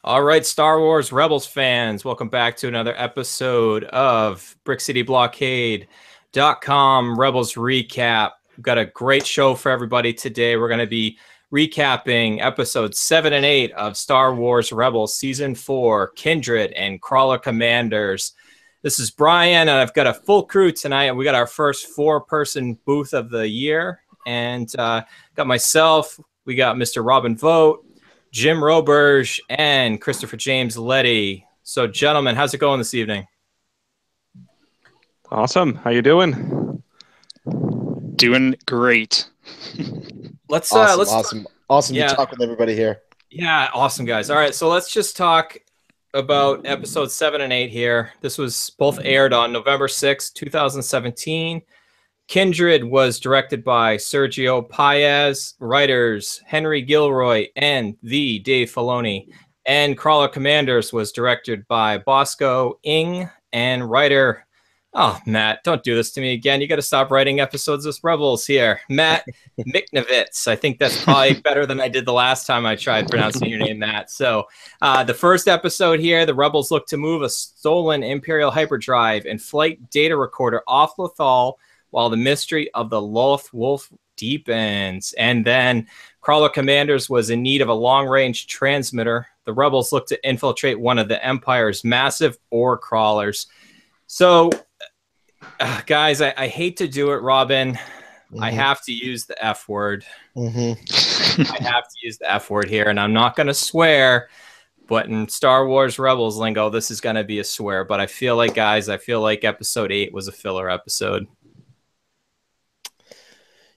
All right, Star Wars Rebels fans, welcome back to another episode of BrickCityBlockade.com Rebels Recap. We've got a great show for everybody today. We're going to be recapping episodes 7 and 8 of Star Wars Rebels Season 4, Kindred and Crawler Commanders. This is Brian, and I've got a full crew tonight. We got our first four-person booth of the year, and got myself, we got Mr. Robin Vogt, Jim Roberge, and Christopher James Letty. So, gentlemen, how's it going this evening? Awesome. How you doing? Doing great. Let's awesome Yeah. to talk with everybody here. Yeah, awesome, guys. All right, so let's just talk about episodes 7 and 8 here. This was both aired on November 6, 2017. Kindred was directed by Sergio Paez, writers Henry Gilroy and the Dave Filoni, and Crawler Commanders was directed by Bosco Ing and writer, oh, Matt, don't do this to me again. You got to stop writing episodes of Rebels here. Matt Miknovitz. I think that's probably better than I did the last time I tried pronouncing your name, Matt. So the first episode here, the Rebels look to move a stolen Imperial hyperdrive and flight data recorder off Lothal while the mystery of the Loth Wolf deepens. And then Crawler Commanders was in need of a long-range transmitter. The Rebels looked to infiltrate one of the Empire's massive ore crawlers. So, guys, I hate to do it, Robin. Mm-hmm. I have to use the F word. Mm-hmm. I have to use the F word here, and I'm not going to swear, but in Star Wars Rebels lingo, this is going to be a swear. But I feel like, guys, episode 8 was a filler episode.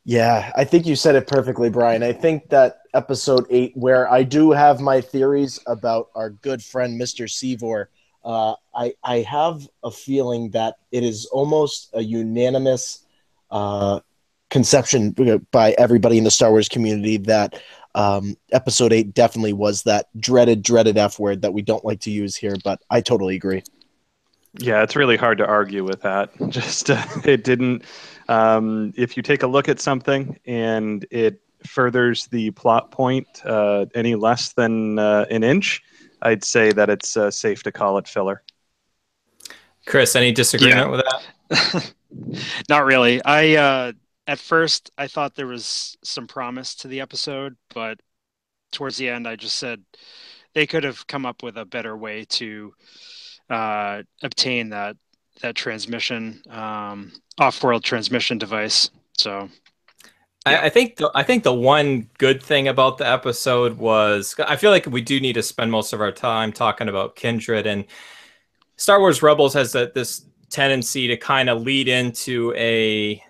Yeah, I think you said it perfectly, Brian. I think that episode 8, where I do have my theories about our good friend, Mr. Seevor, I have a feeling that it is almost a unanimous conception by everybody in the Star Wars community that episode 8 definitely was that dreaded F word that we don't like to use here, but I totally agree. Yeah, it's really hard to argue with that. Just it didn't. If you take a look at something and it furthers the plot point any less than an inch, I'd say that it's safe to call it filler. Chris, any disagreement with that? Not really. At first I thought there was some promise to the episode, but towards the end I just said they could have come up with a better way to obtain that transmission, off-world transmission device. So yeah. I think the one good thing about the episode was, I feel like we do need to spend most of our time talking about Kindred, and Star Wars Rebels has this tendency to kind of lead into a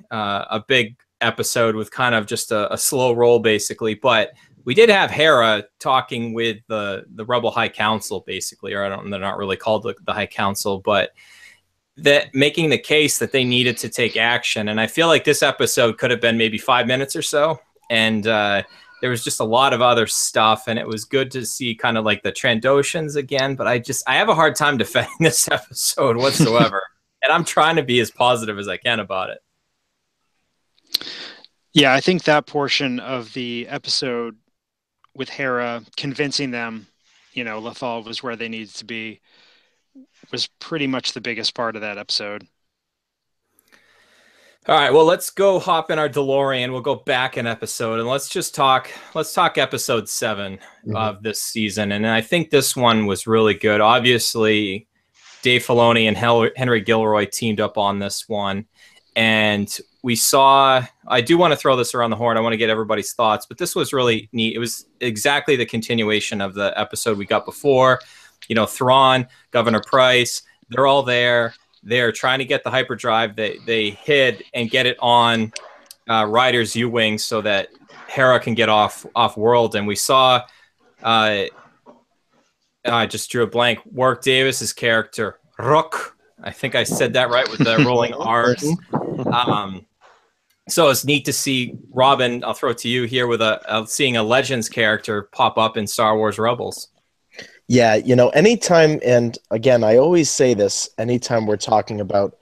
big episode with kind of just a slow roll, basically. But we did have Hera talking with the Rebel High Council, basically, or they're not really called the High Council, but that making the case that they needed to take action. And I feel like this episode could have been maybe 5 minutes or so. And there was just a lot of other stuff, and it was good to see kind of like the Trandoshans again. But I have a hard time defending this episode whatsoever. And I'm trying to be as positive as I can about it. Yeah, I think that portion of the episode with Hera convincing them, Lothal was where they needed to be, was pretty much the biggest part of that episode. All right, well, let's go hop in our DeLorean. We'll go back an episode, and let's talk episode 7 of this season. And I think this one was really good. Obviously, Dave Filoni and Henry Gilroy teamed up on this one. And we saw, I do want to throw this around the horn. I want to get everybody's thoughts, but this was really neat. It was exactly the continuation of the episode we got before. Thrawn, Governor Price, they're all there. They're trying to get the hyperdrive. They hid and get it on Ryder's U-Wing so that Hera can get off world. And we saw, I just drew a blank, Warwick Davis's character, Rook. I think I said that right with the rolling R's. So it's neat to see Robin. I'll throw it to you here with seeing a Legends character pop up in Star Wars Rebels. Yeah, anytime, and again, I always say this, anytime we're talking about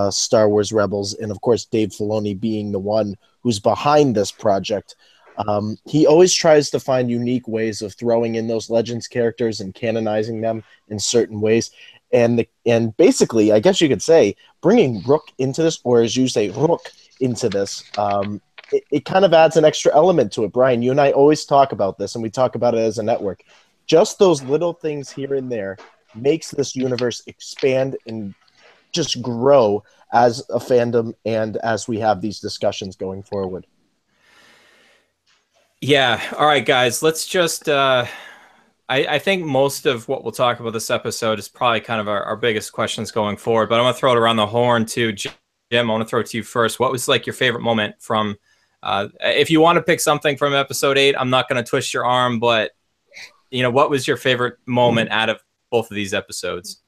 Star Wars Rebels, and of course Dave Filoni being the one who's behind this project, He always tries to find unique ways of throwing in those Legends characters and canonizing them in certain ways. And basically, I guess you could say, bringing Rook into this, or as you say, Rook into this, it kind of adds an extra element to it. Brian, you and I always talk about this, and we talk about it as a network. Just those little things here and there makes this universe expand and just grow as a fandom and as we have these discussions going forward. Yeah. All right, guys, let's just I think most of what we'll talk about this episode is probably kind of our biggest questions going forward, but I'm gonna throw it around the horn to Jim. I want to throw it to you first. What was like your favorite moment from if you want to pick something from episode 8, I'm not going to twist your arm, but what was your favorite moment out of both of these episodes?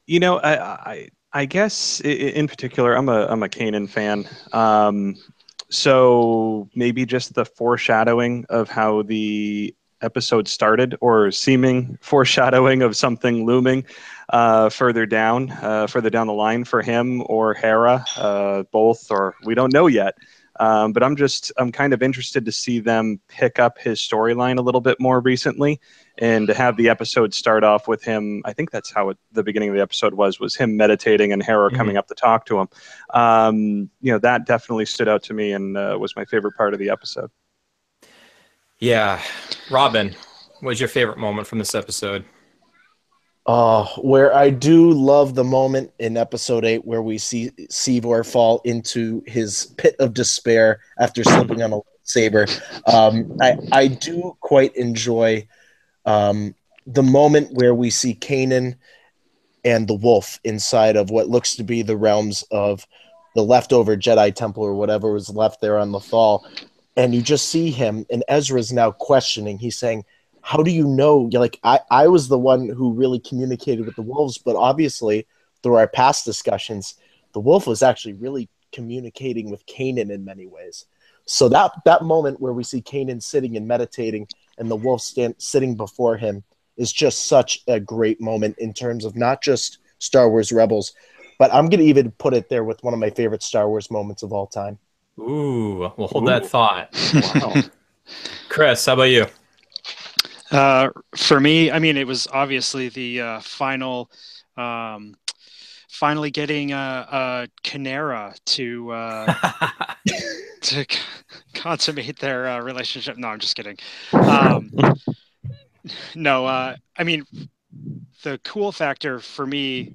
I guess in particular, I'm a Kanan fan. So maybe just the foreshadowing of how the episode started, or seeming foreshadowing of something looming further down the line for him or Hera, both, or we don't know yet. But I'm kind of interested to see them pick up his storyline a little bit more recently, and to have the episode start off with him. I think that's how the beginning of the episode was him meditating and Hera coming up to talk to him. That definitely stood out to me and was my favorite part of the episode. Yeah. Robin, what was your favorite moment from this episode? Where I do love the moment in episode 8 where we see Sivor fall into his pit of despair after slipping on a lightsaber. I do quite enjoy the moment where we see Kanan and the wolf inside of what looks to be the realms of the leftover Jedi Temple or whatever was left there on the Thal. And you just see him, and Ezra's now questioning. He's saying, how do you know? Like, I was the one who really communicated with the wolves, but obviously through our past discussions, the wolf was actually really communicating with Kanan in many ways. So that moment where we see Kanan sitting and meditating and the wolf sitting before him is just such a great moment in terms of not just Star Wars Rebels, but I'm going to even put it there with one of my favorite Star Wars moments of all time. Ooh, we'll hold that thought. Wow. Chris, how about you? For me, I mean, it was obviously the finally getting Canera to consummate their relationship. No, I'm just kidding. No, I mean, the cool factor for me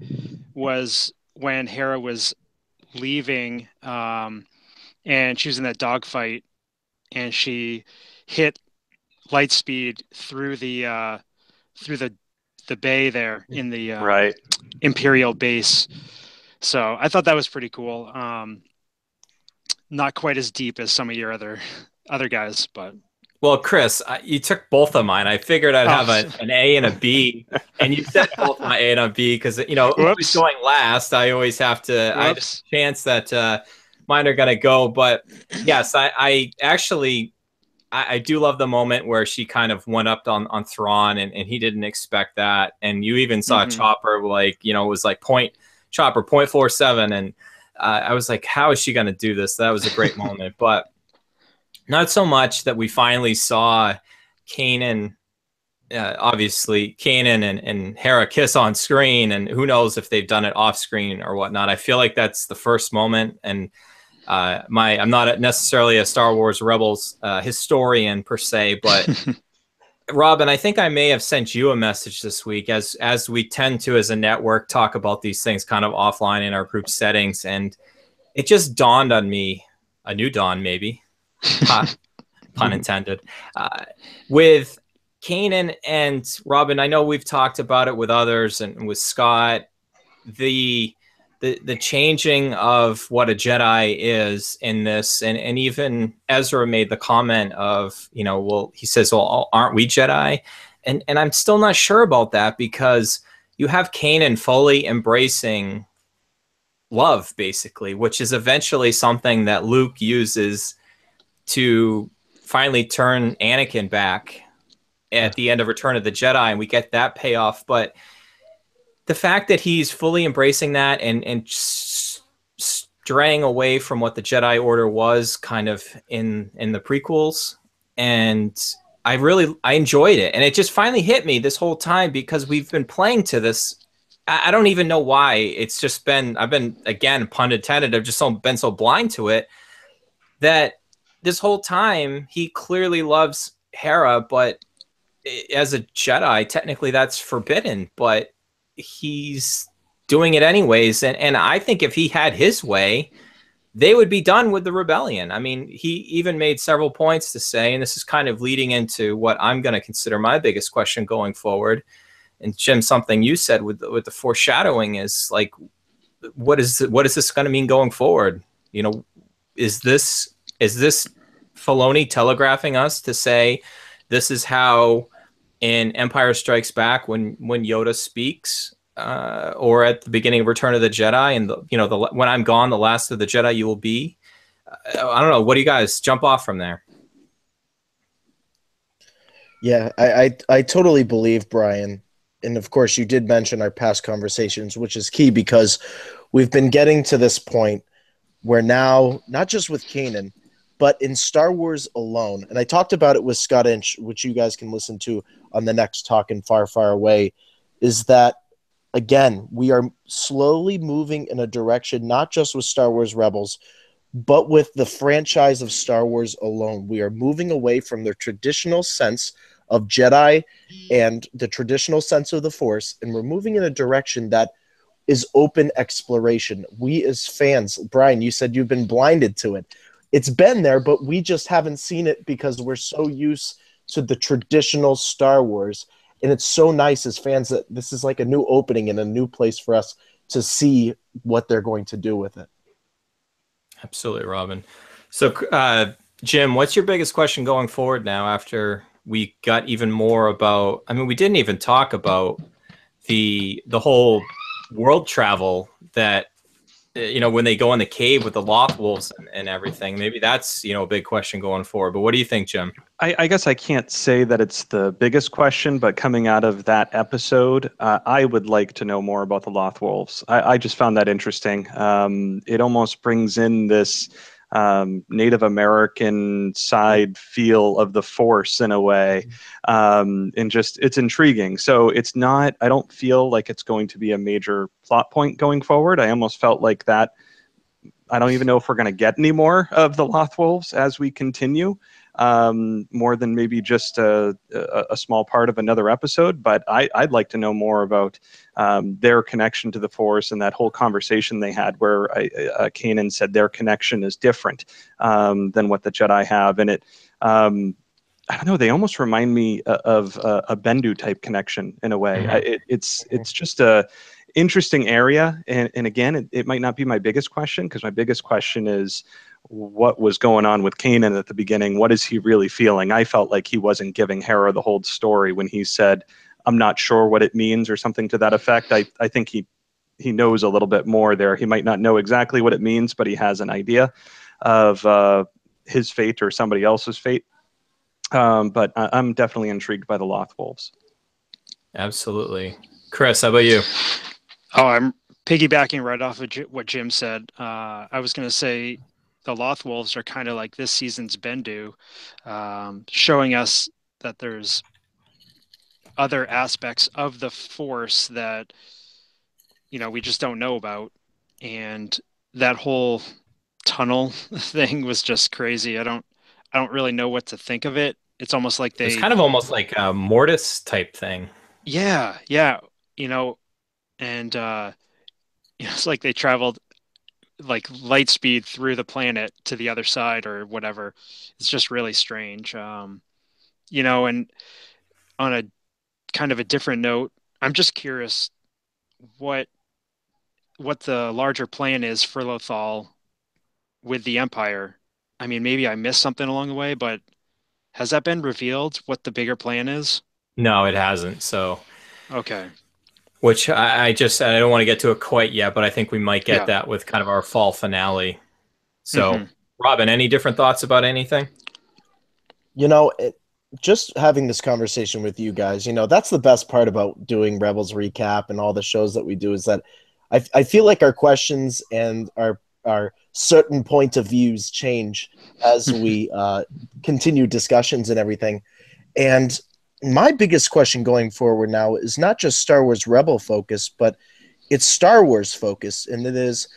was when Hera was leaving, and she was in that dogfight, and she hit Lightspeed through the bay there in the right Imperial base. So I thought that was pretty cool. Not quite as deep as some of your other guys, but. Well, Chris, you took both of mine. I figured I'd have an A and a B, and you said both my A and a B because always going last. I always have to. I have a chance that mine are gonna go, but yes, I actually. I do love the moment where she kind of went up on Thrawn and he didn't expect that. And you even saw Chopper, it was like Chopper 0.47. And I was like, how is she going to do this? That was a great moment. But not so much that we finally saw Kanan, obviously Kanan and Hera kiss on screen. And who knows if they've done it off screen or whatnot. I feel like that's the first moment. And I'm not necessarily a Star Wars Rebels historian per se, but Robin, I think I may have sent you a message this week as we tend to as a network talk about these things kind of offline in our group settings, and it just dawned on me, a new dawn maybe, pun intended, with Kanan and Robin. I know we've talked about it with others and with Scott, the changing of what a Jedi is in this, and even Ezra made the comment of, he says, well, aren't we Jedi? And I'm still not sure about that, because you have Kanan fully embracing love, basically, which is eventually something that Luke uses to finally turn Anakin back at the end of Return of the Jedi, and we get that payoff. But the fact that he's fully embracing that and straying away from what the Jedi Order was kind of in the prequels, and I enjoyed it, and it just finally hit me this whole time because we've been playing to this. I don't even know why. It's just been I've been, again, pun intended. I've just been so blind to it that this whole time he clearly loves Hera, but as a Jedi, technically that's forbidden, but he's doing it anyways. And I think if he had his way, they would be done with the rebellion. I mean, he even made several points to say, and this is kind of leading into what I'm going to consider my biggest question going forward. And Jim, something you said with the foreshadowing is like, what is this going to mean going forward? You know, is this Filoni telegraphing us to say this is how in Empire Strikes Back when Yoda speaks, or at the beginning of Return of the Jedi, and when I'm gone, the last of the Jedi you will be. I don't know. What do you guys jump off from there? Yeah, I totally believe, Brian. And of course, you did mention our past conversations, which is key because we've been getting to this point where now, not just with Kanan, but in Star Wars alone, and I talked about it with Scott Inch, which you guys can listen to on the next Talkin' Far, Far Away, is that, again, we are slowly moving in a direction, not just with Star Wars Rebels, but with the franchise of Star Wars alone. We are moving away from the traditional sense of Jedi and the traditional sense of the Force, and we're moving in a direction that is open exploration. We as fans, Brian, you said you've been blinded to it. It's been there, but we just haven't seen it because we're so used to the traditional Star Wars. And it's so nice as fans that this is like a new opening and a new place for us to see what they're going to do with it. Absolutely, Robin. So, Jim, what's your biggest question going forward now after we got even more about, I mean, we didn't even talk about the whole world travel that, when they go in the cave with the Loth Wolves and everything. Maybe that's, a big question going forward. But what do you think, Jim? I guess I can't say that it's the biggest question, but coming out of that episode, I would like to know more about the Loth Wolves. I just found that interesting. It almost brings in this Native American side feel of the Force in a way, and just it's intriguing. So it's not. I don't feel like it's going to be a major plot point going forward. I almost felt like that. I don't even know if we're going to get any more of the Loth Wolves as we continue, more than maybe just a small part of another episode. But I'd like to know more about their connection to the Force and that whole conversation they had where Kanan said their connection is different than what the Jedi have. And I don't know, they almost remind me of a Bendu type connection in a way. It's just a interesting area, and again, it might not be my biggest question, because my biggest question is what was going on with Kanan at the beginning. What is he really feeling? I felt like he wasn't giving Hera the whole story when he said, I'm not sure what it means, or something to that effect. I think he knows a little bit more there. He might not know exactly what it means, but he has an idea of his fate or somebody else's fate. But I'm definitely intrigued by the Loth Wolves. Absolutely. Chris, how about you? Oh, I'm piggybacking right off of what Jim said. I was going to say the Loth Wolves are kind of like this season's Bendu, showing us that there's other aspects of the Force that, we just don't know about. And that whole tunnel thing was just crazy. I don't really know what to think of it. It's almost like It's kind of almost like a Mortis type thing. Yeah. And it's like they traveled like light speed through the planet to the other side or whatever. It's just really strange. And on a kind of a different note, I'm just curious what the larger plan is for Lothal with the Empire. I mean, maybe I missed something along the way, but has that been revealed what the bigger plan is? No, it hasn't. So, okay. Which I don't want to get to it quite yet, but I think we might get Yeah. that with kind of our fall finale. So, Robin, any different thoughts about anything? Just having this conversation with you guys, that's the best part about doing Rebels Recap and all the shows that we do, is that I feel like our questions and our our certain point of views change as we continue discussions and everything. And my biggest question going forward now is not just Star Wars Rebel focus, but it's Star Wars focus. And it is,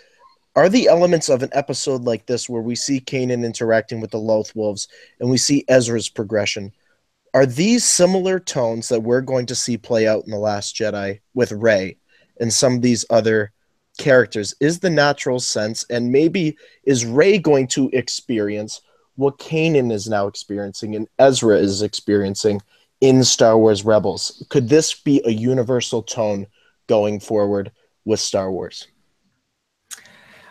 are the elements of an episode like this where we see Kanan interacting with the Loth Wolves and we see Ezra's progression, are these similar tones that we're going to see play out in The Last Jedi with Rey and some of these other characters? Is the natural sense, and maybe is Rey going to experience what Kanan is now experiencing and Ezra is experiencing in Star Wars Rebels? Could this be a universal tone going forward with Star Wars?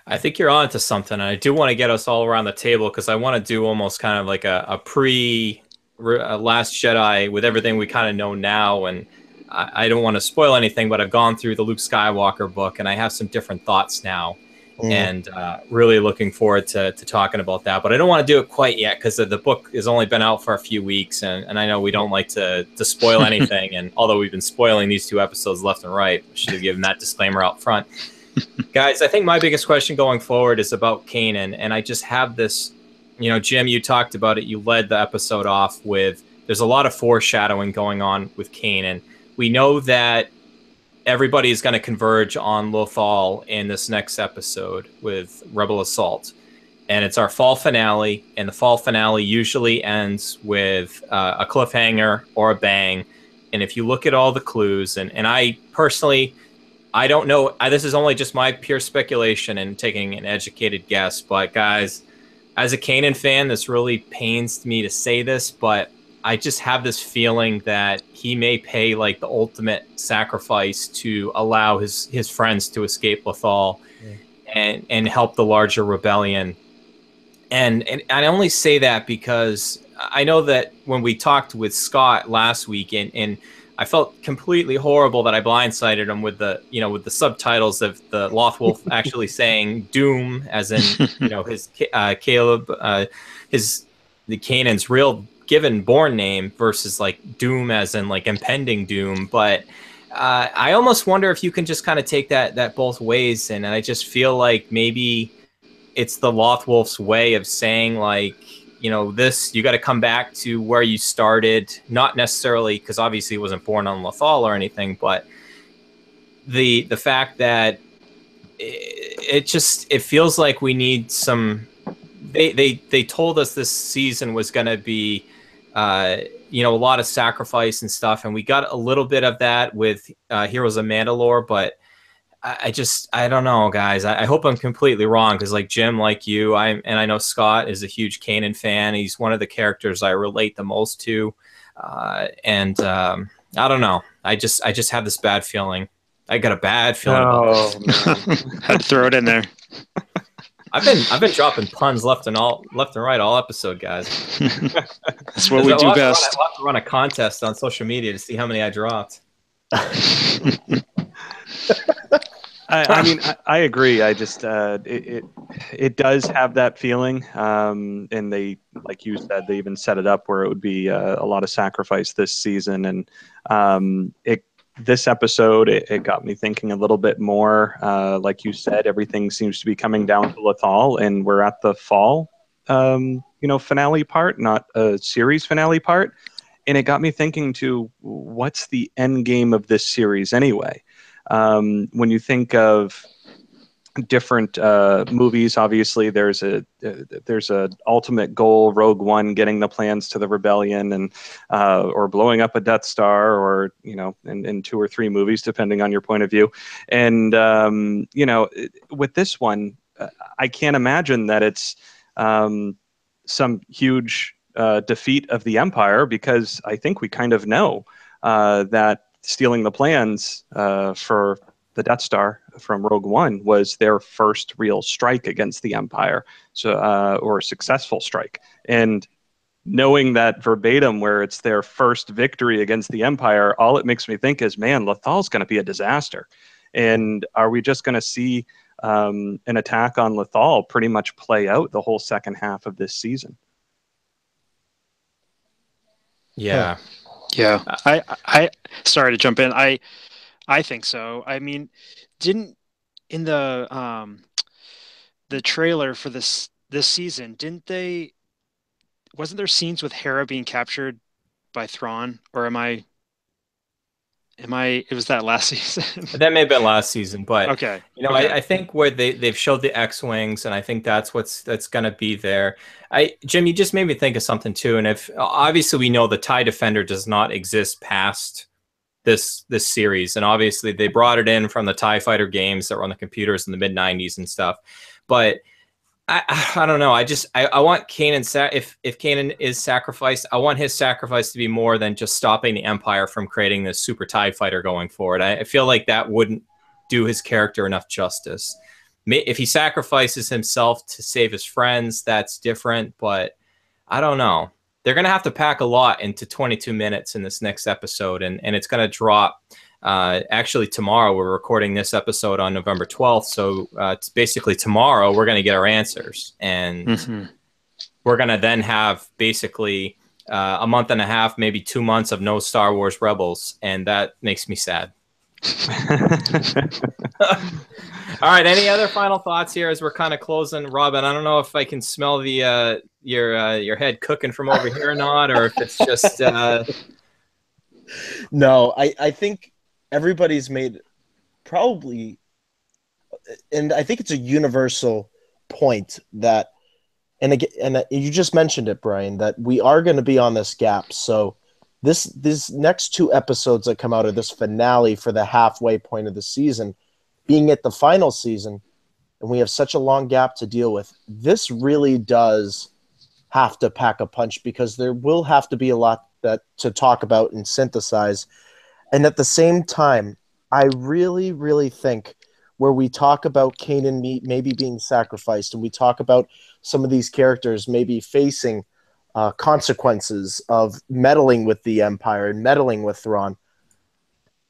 I think you're on to something. And I do want to get us all around the table because I want to do almost kind of like a pre Last Jedi with everything we kind of know now. And I don't want to spoil anything, but I've gone through the Luke Skywalker book and I have some different thoughts now. And really looking forward to talking about that. But I don't want to do it quite yet because the book has only been out for a few weeks. And I know we don't like to spoil anything. And although we've been spoiling these 2 episodes left and right, I should have given that disclaimer out front. Guys, I think my biggest question going forward is about Kanan. And I just have this, you know, Jim, you talked about it. You led the episode off with, there's a lot of foreshadowing going on with Kanan. We know that everybody is going to converge on Lothal in this next episode with Rebel Assault. And it's our fall finale. And the fall finale usually ends with a cliffhanger or a bang. And if you look at all the clues, and I personally, I don't know. This is only just my pure speculation and taking an educated guess. But guys, as a Kanan fan, this really pains me to say this, but I just have this feeling that he may pay like the ultimate sacrifice to allow his friends to escape Lothal and help the larger rebellion. And I only say that because I know that when we talked with Scott last week and I felt completely horrible that I blindsided him with the, you know, with the subtitles of the Lothwolf actually saying Doom, as in, you know, his Caleb, the Kanan's real given born name versus like Doom as in like impending doom. But I almost wonder if you can just kind of take that both ways. And I just feel like maybe it's the Lothwolf's way of saying like, you know, this, you got to come back to where you started, not necessarily because obviously he wasn't born on Lothal or anything, but the fact that it feels like we need some, they told us this season was going to be, you know, a lot of sacrifice and stuff. And we got a little bit of that with Heroes of Mandalore, but I don't know, guys. I hope I'm completely wrong because, like Jim, like you, and I know Scott is a huge Kanan fan. He's one of the characters I relate the most to, and I don't know. I just have this bad feeling. I got a bad feeling about this. I'd throw it in there. I've been dropping puns left and right all episode, guys. That's what we do best. I'll have to run a contest on social media to see how many I dropped. I mean, I agree. I just it does have that feeling, and they, like you said, they even set it up where it would be a lot of sacrifice this season, and this episode it got me thinking a little bit more. Like you said, everything seems to be coming down to Lothal, and we're at the fall, finale part, not a series finale part, and it got me thinking to what's the end game of this series anyway. When you think of different movies, obviously there's a ultimate goal, Rogue One getting the plans to the rebellion, and or blowing up a Death Star, or in 2 or 3 movies depending on your point of view. And with this one, I can't imagine that it's some huge defeat of the Empire, because I think we kind of know that stealing the plans for the Death Star from Rogue One was their first real strike against the Empire, or a successful strike. And knowing that verbatim, where it's their first victory against the Empire, all it makes me think is, man, Lothal's going to be a disaster. And are we just going to see an attack on Lothal pretty much play out the whole second half of this season? Yeah. Yeah. I sorry to jump in. I think so. I mean, in the the trailer for this season, wasn't there scenes with Hera being captured by Thrawn, or it was that last season? That may have been last season, but Okay. I think where they've showed the X-wings, and I think that's going to be there. Jim, you just made me think of something too. And if obviously we know the TIE Defender does not exist past this series, and obviously they brought it in from the TIE Fighter games that were on the computers in the mid '90s and stuff, but I don't know. I want Kanan. If Kanan is sacrificed, I want his sacrifice to be more than just stopping the Empire from creating this super TIE fighter going forward. I feel like that wouldn't do his character enough justice. If he sacrifices himself to save his friends, that's different. But I don't know. They're going to have to pack a lot into 22 minutes in this next episode, and it's going to drop. Actually, tomorrow we're recording this episode on November 12th. So it's basically tomorrow we're going to get our answers, and we're going to then have basically a month and a half, maybe 2 months of no Star Wars Rebels. And that makes me sad. All right. Any other final thoughts here as we're kind of closing? Robin, I don't know if I can smell the your head cooking from over here or not, or if it's just No, I think everybody's made probably, and I think it's a universal point that, and again, and you just mentioned it, Brian, that we are going to be on this gap. So these next 2 episodes that come out of this finale for the halfway point of the season, being at the final season, and we have such a long gap to deal with, this really does have to pack a punch, because there will have to be a lot to talk about and synthesize. And at the same time, I really, really think where we talk about Kanan maybe being sacrificed, and we talk about some of these characters maybe facing consequences of meddling with the Empire and meddling with Thrawn,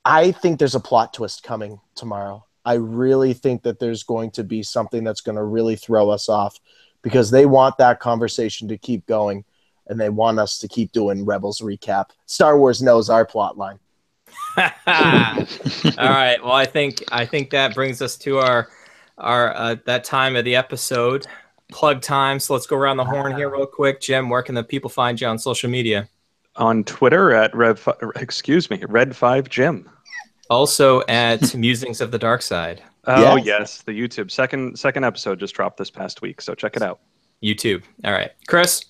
I think there's a plot twist coming tomorrow. I really think that there's going to be something that's going to really throw us off, because they want that conversation to keep going, and they want us to keep doing Rebels recap. Star Wars knows our plot line. All right. Well, I think that brings us to our that time of the episode, plug time. So let's go around the horn here real quick. Jim, where can the people find you on social media? On Twitter at Red5Jim. Also at Musings of the Dark Side. Oh yes, the YouTube second episode just dropped this past week, so check it out. YouTube. All right, Chris.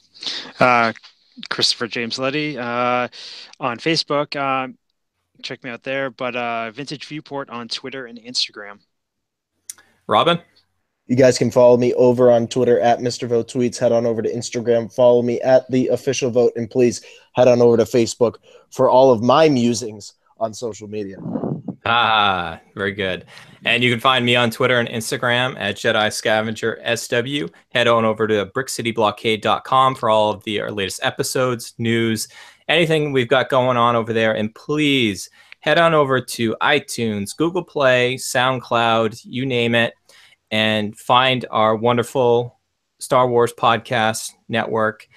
Christopher James Letty on Facebook. Check me out there. But Vintage Viewport on Twitter and Instagram. Robin. You guys can follow me over on Twitter at Mr. Vote Tweets. Head on over to Instagram. Follow me at The Official Vote. And please head on over to Facebook for all of my musings on social media. Very good. And you can find me on Twitter and Instagram at Jedi Scavenger SW. Head on over to brickcityblockade.com for all of our latest episodes, news, anything we've got going on over there. And please head on over to iTunes, Google Play, SoundCloud, you name it, and find our wonderful Star Wars podcast network.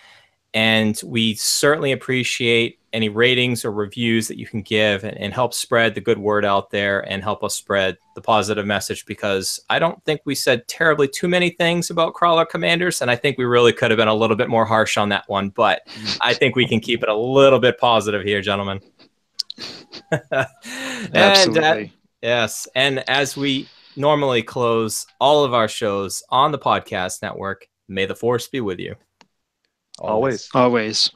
And we certainly appreciate any ratings or reviews that you can give, and help spread the good word out there and help us spread the positive message, because I don't think we said terribly too many things about Crawler Commanders, and I think we really could have been a little bit more harsh on that one, but I think we can keep it a little bit positive here, gentlemen. Absolutely. Yes. And as we normally close all of our shows on the podcast network, may the Force be with you. Always. Always.